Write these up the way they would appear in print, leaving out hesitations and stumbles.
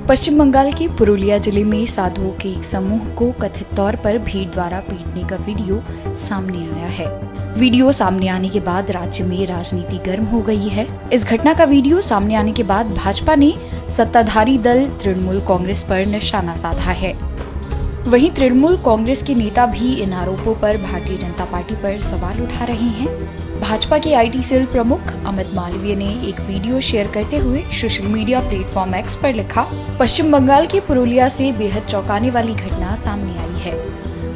पश्चिम बंगाल के पुरुलिया जिले में साधुओं के एक समूह को कथित तौर पर भीड़ द्वारा पीटने का वीडियो सामने आया है। वीडियो सामने आने के बाद राज्य में राजनीति गर्म हो गई है। इस घटना का वीडियो सामने आने के बाद भाजपा ने सत्ताधारी दल तृणमूल कांग्रेस पर निशाना साधा है। वहीं तृणमूल कांग्रेस के नेता भी इन आरोपों पर भारतीय जनता पार्टी पर सवाल उठा रहे हैं। भाजपा के आईटी सेल प्रमुख अमित मालवीय ने एक वीडियो शेयर करते हुए सोशल मीडिया प्लेटफॉर्म एक्स पर लिखा, पश्चिम बंगाल के पुरुलिया से बेहद चौंकाने वाली घटना सामने आई है।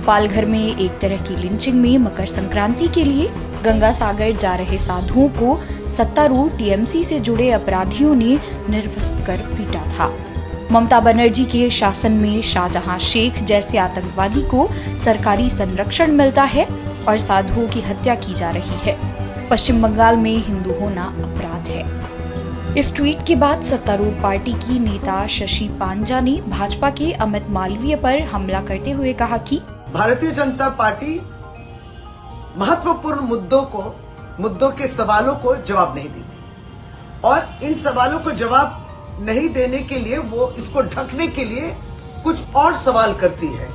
पालघर में एक तरह की लिंचिंग में मकर संक्रांति के लिए गंगा सागर जा रहे साधुओं को सत्तारूढ़ टीएमसी से जुड़े अपराधियों ने निर्वस्त्र कर पीटा था। ममता बनर्जी के शासन में शाहजहां शेख जैसे आतंकवादी को सरकारी संरक्षण मिलता है और साधुओं की हत्या की जा रही है। पश्चिम बंगाल में हिंदू होना अपराध है। इस ट्वीट के बाद सत्तारूढ़ पार्टी की नेता शशि पांजा ने भाजपा के अमित मालवीय पर हमला करते हुए कहा कि भारतीय जनता पार्टी महत्वपूर्ण मुद्दों के सवालों को जवाब नहीं देती और इन सवालों को जवाब नहीं देने के लिए वो इसको ढकने के लिए कुछ और सवाल करती है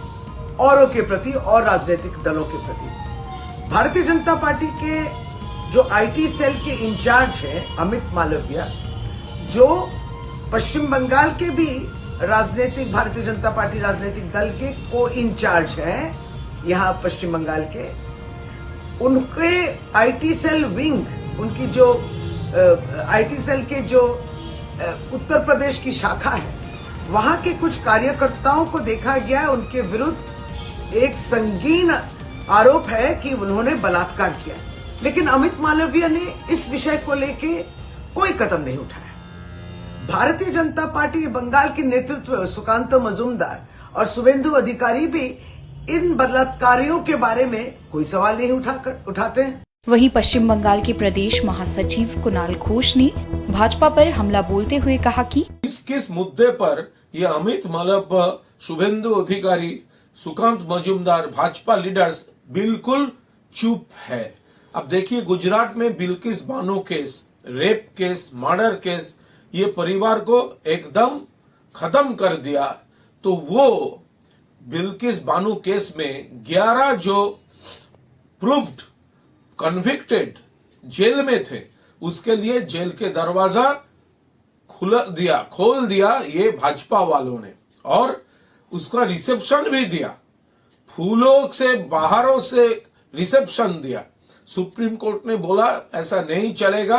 औरों के प्रति और राजनीतिक दलों के प्रति। भारतीय जनता पार्टी के जो आईटी सेल के इंचार्ज हैं अमित मालवीय, जो पश्चिम बंगाल के भी भारतीय जनता पार्टी राजनीतिक दल के को इंचार्ज हैं यहाँ पश्चिम बंगाल के, उनके आईटी सेल विंग, उनकी जो आईटी सेल के जो उत्तर प्रदेश की शाखा है, वहां के कुछ कार्यकर्ताओं को देखा गया है, उनके विरुद्ध एक संगीन आरोप है कि उन्होंने बलात्कार किया। लेकिन अमित मालवीय ने इस विषय को लेके कोई कदम नहीं उठाया। भारतीय जनता पार्टी बंगाल के नेतृत्व में सुकांत मजूमदार और शुभेंदु अधिकारी भी इन बलात्कारियों के बारे में कोई सवाल नहीं उठाते हैं। वहीं पश्चिम बंगाल के प्रदेश महासचिव कुणाल घोष ने भाजपा पर हमला बोलते हुए कहा कि किस मुद्दे पर ये अमित मालवीय, शुभेंदु अधिकारी, सुकांत मजूमदार, भाजपा लीडर्स बिल्कुल चुप है। अब देखिए, गुजरात में Bilkis Bano case, rape case, murder case, ये परिवार को एकदम खत्म कर दिया। तो वो बिल्किस बानो केस में 11 जो प्रूव्ड कन्विक्टेड जेल में थे, उसके लिए जेल के दरवाजा खोल दिया ये भाजपा वालों ने, और उसका रिसेप्शन भी दिया, फूलों से बाहरों से रिसेप्शन दिया। सुप्रीम कोर्ट ने बोला ऐसा नहीं चलेगा,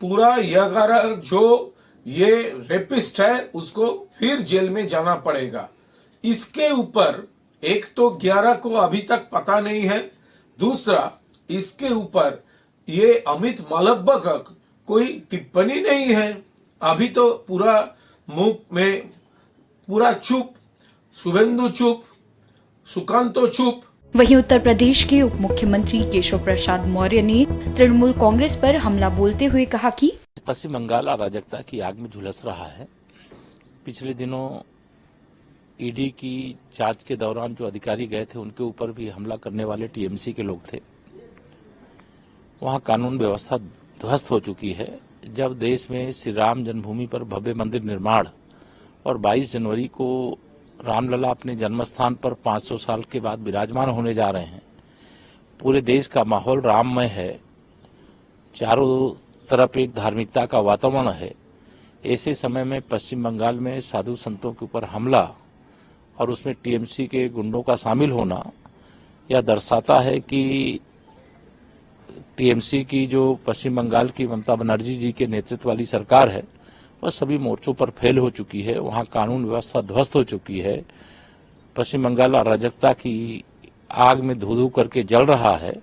पूरा 11 जो ये रेपिस्ट है उसको फिर जेल में जाना पड़ेगा। इसके ऊपर एक तो 11 को अभी तक पता नहीं है, दूसरा इसके ऊपर ये अमित मालवीय का कोई टिप्पणी नहीं है। अभी तो पूरा मुंह में पूरा चुप, शुभेंदु चुप, सुकांतो चुप। वहीं उत्तर प्रदेश के उप मुख्यमंत्री केशव प्रसाद मौर्य ने तृणमूल कांग्रेस पर हमला बोलते हुए कहा कि पश्चिम बंगाल अराजकता की आग में झुलस रहा है। पिछले दिनों ईडी की जांच के दौरान जो अधिकारी गए थे उनके ऊपर भी हमला करने वाले टीएमसी के लोग थे। वहां कानून व्यवस्था ध्वस्त हो चुकी है। जब देश में श्री राम जन्मभूमि पर भव्य मंदिर निर्माण और 22 जनवरी को रामलला अपने जन्मस्थान पर 500 साल के बाद विराजमान होने जा रहे हैं, पूरे देश का माहौल राममय है, चारों तरफ एक धार्मिकता का वातावरण है। ऐसे समय में पश्चिम बंगाल में साधु संतों के ऊपर हमला और उसमें टीएमसी के गुंडों का शामिल होना यह दर्शाता है कि टीएमसी की जो पश्चिम बंगाल की ममता बनर्जी जी के नेतृत्व वाली सरकार है वह सभी मोर्चों पर फेल हो चुकी है। वहां कानून व्यवस्था ध्वस्त हो चुकी है। पश्चिम बंगाल अराजकता की आग में धू धू करके जल रहा है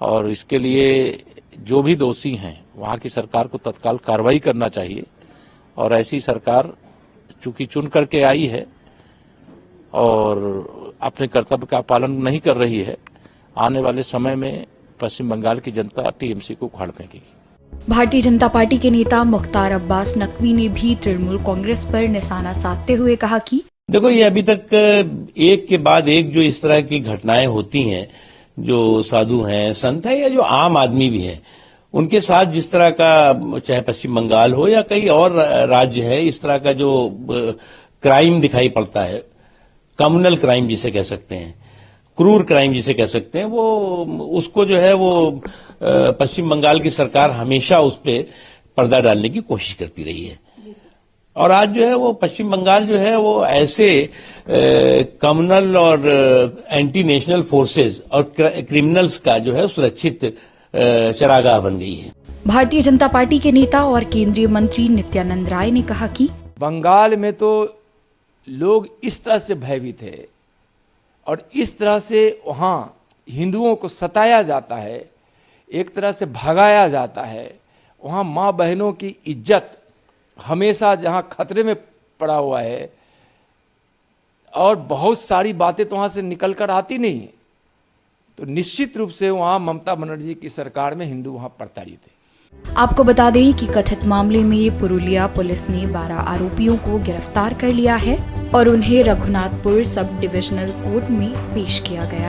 और इसके लिए जो भी दोषी हैं वहां की सरकार को तत्काल कार्रवाई करना चाहिए। और ऐसी सरकार चूंकि चुन करके आई है और अपने कर्तव्य का पालन नहीं कर रही है, आने वाले समय में पश्चिम बंगाल की जनता टीएमसी को उखाड़ फेंकेगी। भारतीय जनता पार्टी के नेता मुख्तार अब्बास नकवी ने भी तृणमूल कांग्रेस पर निशाना साधते हुए कहा कि देखो, ये अभी तक एक के बाद एक जो इस तरह की घटनाएं होती हैं, जो साधु हैं, संत हैं या जो आम आदमी भी हैं, उनके साथ जिस तरह का, चाहे पश्चिम बंगाल हो या कई और राज्य है, इस तरह का जो क्राइम दिखाई पड़ता है, कम्युनल क्राइम जिसे कह सकते हैं, क्रूर क्राइम जिसे कह सकते हैं, वो उसको जो है वो पश्चिम बंगाल की सरकार हमेशा उस पर पर्दा डालने की कोशिश करती रही है। और आज जो है वो पश्चिम बंगाल जो है वो ऐसे कम्युनल और एंटी नेशनल फोर्सेस और क्रिमिनल्स का जो है सुरक्षित चरागाह बन गई है। भारतीय जनता पार्टी के नेता और केंद्रीय मंत्री नित्यानंद राय ने कहा कि बंगाल में तो लोग इस तरह से भयभीत है और इस तरह से वहाँ हिंदुओं को सताया जाता है, एक तरह से भगाया जाता है। वहाँ माँ बहनों की इज्जत हमेशा जहाँ खतरे में पड़ा हुआ है और बहुत सारी बातें तो वहाँ से निकल कर आती नहीं है, तो निश्चित रूप से वहाँ ममता बनर्जी की सरकार में हिंदू वहाँ प्रताड़ित है। आपको बता दें कि कथित मामले में पुरुलिया पुलिस ने 12 आरोपियों को गिरफ्तार कर लिया है और उन्हें रघुनाथपुर सब डिविजनल कोर्ट में पेश किया गया।